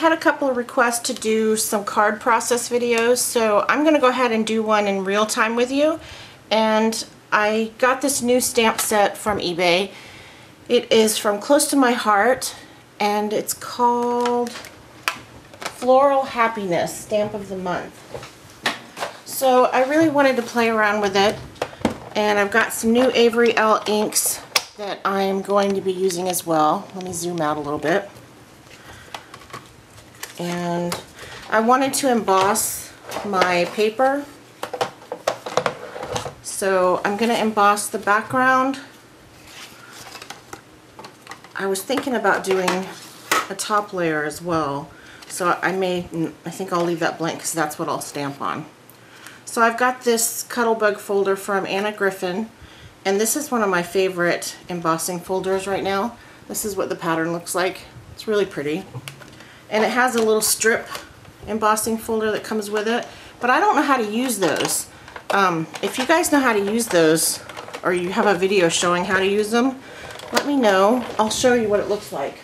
had a couple of requests to do some card process videos, so I'm going to go ahead and do one in real time with you. And I got this new stamp set from eBay. It is from Close to My Heart, and it's called Floral Happiness Stamp of the Month. So I really wanted to play around with it, and I've got some new Avery Elle inks that I'm going to be using as well. Let me zoom out a little bit. And I wanted to emboss my paper, so I'm going to emboss the background. I was thinking about doing a top layer as well, so I think I'll leave that blank because that's what I'll stamp on. So I've got this Cuttlebug folder from Anna Griffin, and this is one of my favorite embossing folders right now. This is what the pattern looks like. It's really pretty. And it has a little strip embossing folder that comes with it, but I don't know how to use those. If you guys know how to use those, or you have a video showing how to use them, let me know. I'll show you what it looks like.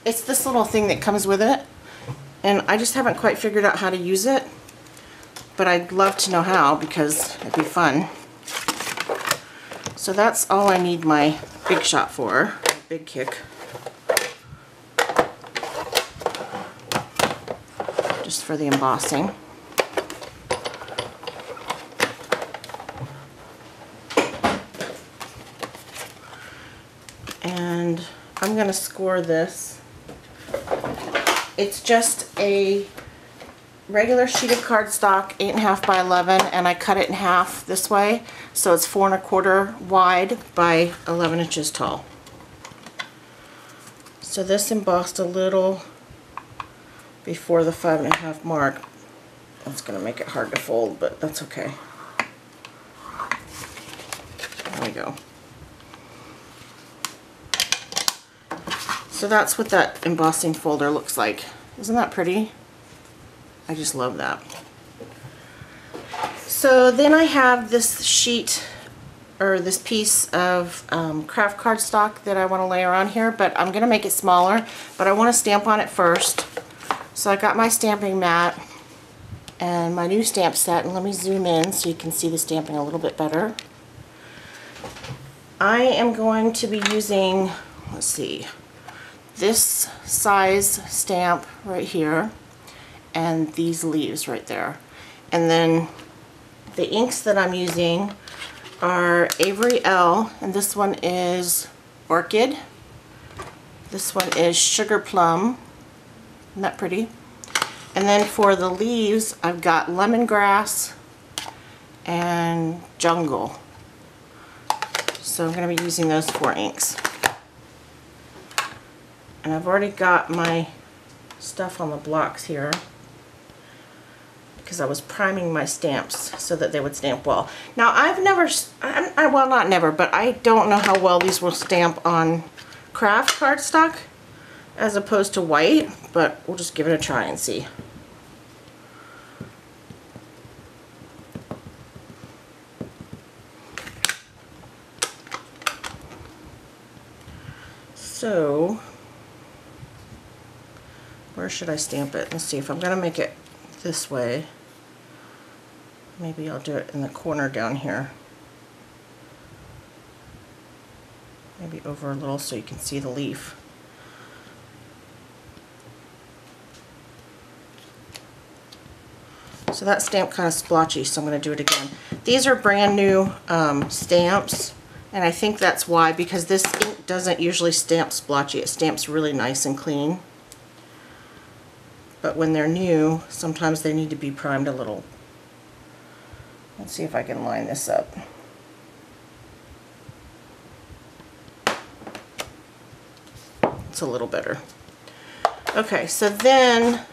It's this little thing that comes with it, and I just haven't quite figured out how to use it, but I'd love to know how because it'd be fun. So that's all I need my Big Shot for, Big Kick. Just for the embossing. And I'm going to score this. It's just a regular sheet of cardstock, 8.5 by 11, and I cut it in half this way, so it's 4 1/4 wide by 11 inches tall. So this embossed a little before the 5.5 mark. That's going to make it hard to fold, but that's okay. There we go. So that's what that embossing folder looks like. Isn't that pretty? I just love that. So then I have this sheet, or this piece of craft cardstock that I want to layer on here, but I'm going to make it smaller, but I want to stamp on it first. So I got my stamping mat and my new stamp set, and let me zoom in so you can see the stamping a little bit better. I am going to be using, let's see, this size stamp right here and these leaves right there. And then the inks that I'm using are Avery Elle, and this one is Orchid. This one is Sugar Plum. Isn't that pretty? And then for the leaves, I've got Lemongrass and Jungle. So I'm going to be using those 4 inks. And I've already got my stuff on the blocks here because I was priming my stamps so that they would stamp well. Now I've never, well not never, but I don't know how well these will stamp on craft cardstock as opposed to white, but we'll just give it a try and see. So, where should I stamp it? Let's see, if I'm going to make it this way, maybe I'll do it in the corner down here. Maybe over a little so you can see the leaf. So that stamp kind of splotchy, so I'm going to do it again. These are brand new stamps, and I think that's why, because this ink doesn't usually stamp splotchy. It stamps really nice and clean. But when they're new, sometimes they need to be primed a little. Let's see if I can line this up. It's a little better. Okay, so then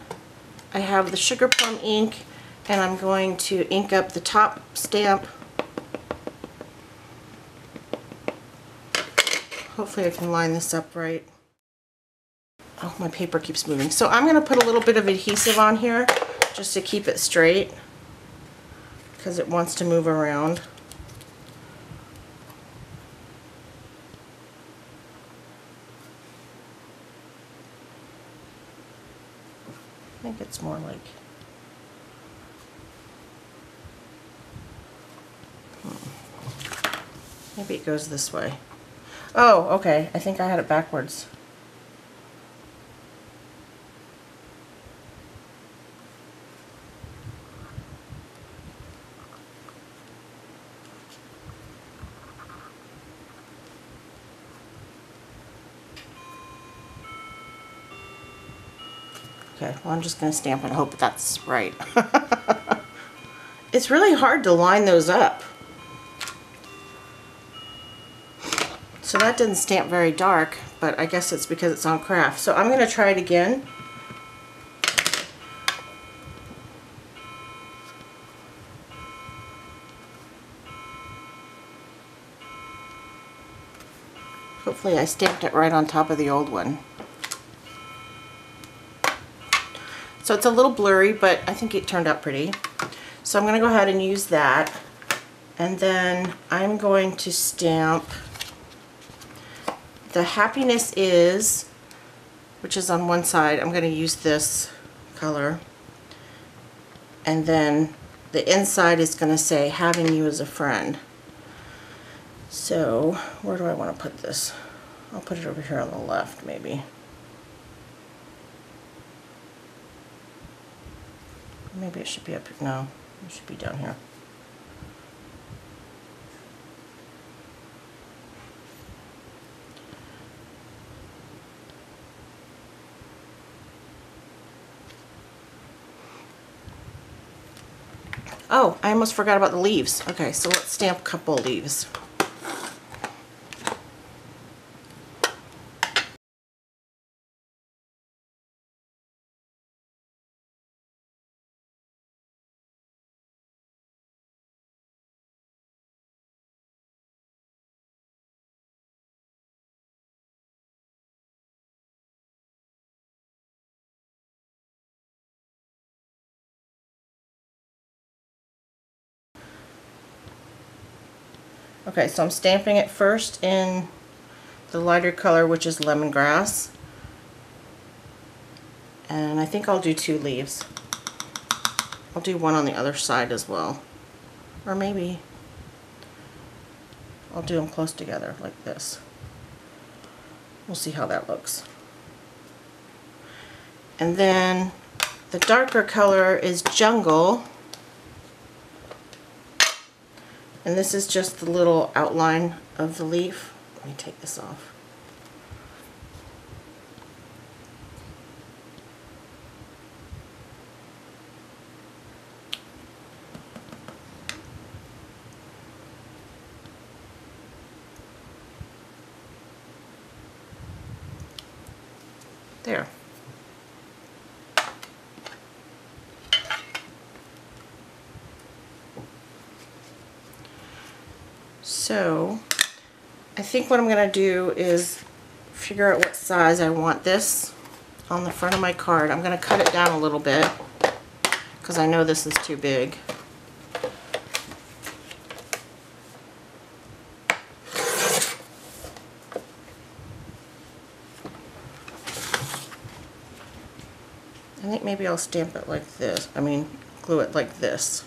I have the Sugar Plum ink, and I'm going to ink up the top stamp. Hopefully I can line this up right. Oh, my paper keeps moving. So I'm going to put a little bit of adhesive on here just to keep it straight because it wants to move around. I think it's more like, maybe it goes this way. Oh, okay, I think I had it backwards. Okay, well I'm just going to stamp and hope that's right. It's really hard to line those up. So that didn't stamp very dark, but I guess it's because it's on craft. So I'm going to try it again. Hopefully I stamped it right on top of the old one. So it's a little blurry, but I think it turned out pretty. So I'm going to go ahead and use that. And then I'm going to stamp the Happiness Is, which is on one side. I'm going to use this color. And then the inside is going to say Having You as a Friend. So where do I want to put this? I'll put it over here on the left maybe. Maybe it should be up here. No, it should be down here. Oh, I almost forgot about the leaves. Okay, so let's stamp a couple of leaves. Okay, so I'm stamping it first in the lighter color, which is Lemongrass. And I think I'll do 2 leaves. I'll do one on the other side as well. Or maybe I'll do them close together like this. We'll see how that looks. And then the darker color is Jungle. And this is just the little outline of the leaf. Let me take this off. There. So I think what I'm going to do is figure out what size I want this on the front of my card. I'm going to cut it down a little bit because I know this is too big. I think maybe I'll stamp it like this. I mean, glue it like this.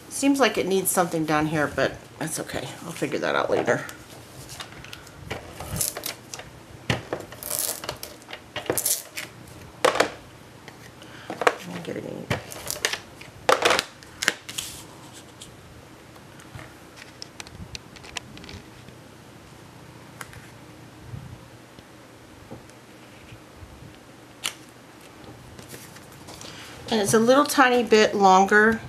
Seems like it needs something down here, but that's okay. I'll figure that out later. Let me get it in. And it's a little tiny bit longer,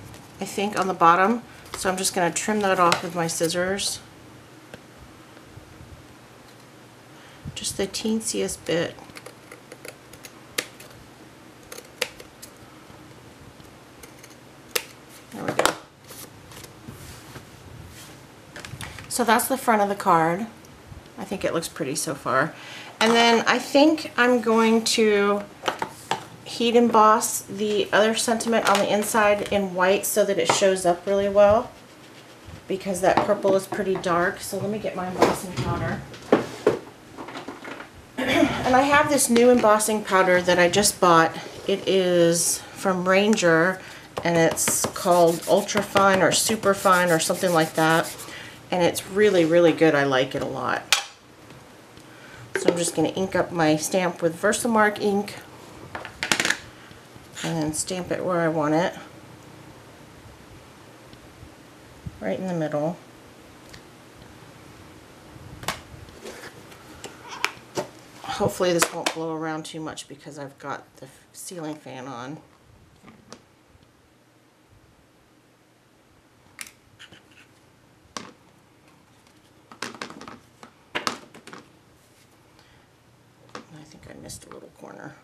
I think, on the bottom, so I'm just going to trim that off with my scissors. Just the teensiest bit. There we go. So that's the front of the card. I think it looks pretty so far. And then I think I'm going to heat emboss the other sentiment on the inside in white so that it shows up really well, because that purple is pretty dark. So let me get my embossing powder. And I have this new embossing powder that I just bought It is from Ranger, and it's called Ultra Fine or Super Fine or something like that. And it's really, really good. I like it a lot. So I'm just going to ink up my stamp with Versamark ink and then stamp it where I want it. Right in the middle. Hopefully this won't blow around too much because I've got the ceiling fan on. I think I missed a little corner.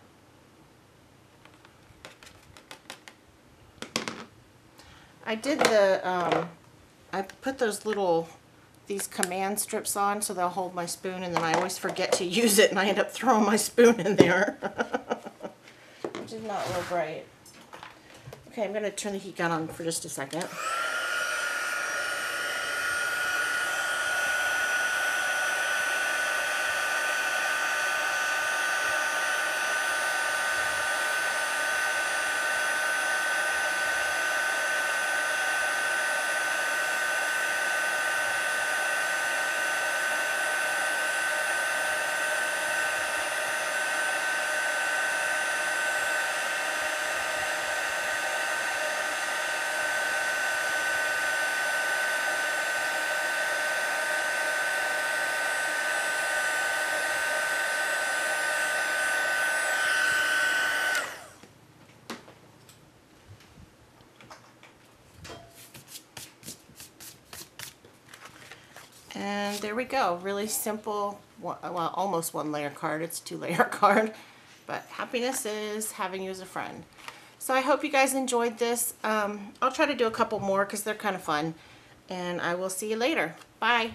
I did the, I put these command strips on so they'll hold my spoon, and then I always forget to use it and I end up throwing my spoon in there. Which is not real bright. Okay, I'm going to turn the heat gun on for just a second. And there we go. Really simple, well, almost one layer card. It's a 2-layer card, but happiness is having you as a friend. So I hope you guys enjoyed this. I'll try to do a couple more because they're kind of fun, and I will see you later. Bye.